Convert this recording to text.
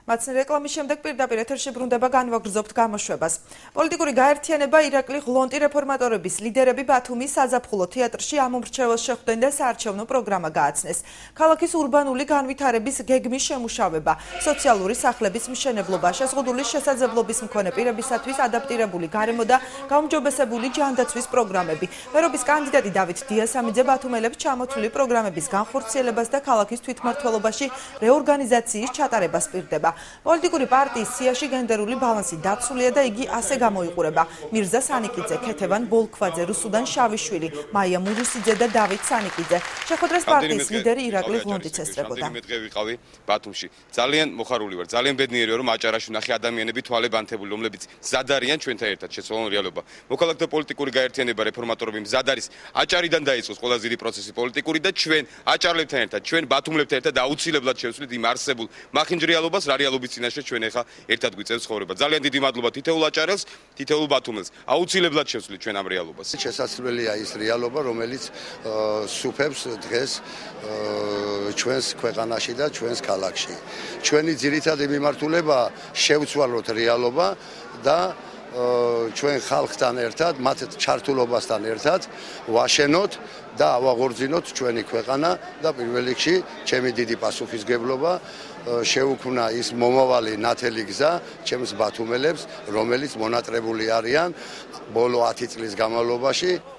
მათს რეკლამის შემდეგ პირდაპირ ეთერში ბრუნდება განვაგრძობთ გამოშვებას. პოლიტიკური გაერთიანება ირაკლი ღლონტი რეფორმატორების ლიდერები ბათუმის საზაფხულო თეატრში ამომრჩეველს შეხვდნენ და საარჩევნო პროგრამა გააცნეს. ქალაქის ურბანული განვითარების გეგმის შემუშავება, სოციალური სახლების მშენებლობა, შეზღუდული შესაძლებლობის მქონე პირებისათვის ადაპტირებული გარემო და გაუმჯობესებული ჯანდაცვის პროგრამები. მერობის კანდიდატი დავით დიასამიძე ბათუმელებს ჩამოთვლილი პროგრამების განხორციელებას და ქალაქის თვითმმართველობაში რეორგანიზაციის ჩატარებას პირდება. პოლიტიკური პარტიის სიაში გენდერული ბალანსი დაცულია და იგი ასე გამოიყურება. მირზა სანიკიძე, ქეთევან ბოლქვაძე, რუსუდან შავიშვილი, მაია მურუსიძე და დავით სანიკიძე. შეხვედრას პარტიის ლიდერი ირაკლი ღლონტიც ესწრებოდა. ვიყავი ბათუმში. ძალიან მოხარული ვარ, ძალიან ბედნიერია რომ აჭარაში ნახე ადამიანები თვალებანთებული, რომლებიც მზად არიან ჩვენთან ერთად შეცვალონ რეალობა. მოქალაქეთა პოლიტიკური გაერთიანება რეფორმატორები მზად არის აჭარიდან დაიწყოს ყველაზე დიდი პროცესი პოლიტიკური და ჩვენ აჭარლებთან ერთად, ჩვენ ბათუმლებთან ერთად აუცილებლად შევცვლით იმ არსებულ მახინჯ რეალობას, რა რეალობის წინაშე ჩვენ ახლა ერთად გვიწევს ცხოვრება. ძალიან დიდი მადლობა თითოეულ აჭარელს, თითოეულ ბათუმელს. აუცილებლად შევცვლით ჩვენ ამ რეალობას. შესაძლებელია ის რეალობა, რომელიც სუფევს დღეს ჩვენს ქვეყანაში და ჩვენს ქალაქში. ჩვენი ძირითადი მიმართულება შევცვალოთ რეალობა და ჩვენ ხალხთან ერთად, მათ ჩართულობასთან ერთად ვაშენოთ და ავაღორძინოთ ჩვენი ქვეყანა და პირველ რიგში ჩემი დიდი პასუხისგებლობა შეუქმნა ის მომავალი ნათელი გზა ჩემს ბათუმელებს, რომელიც მონატრებული არიან ბოლო 10 წლის განმავლობაში.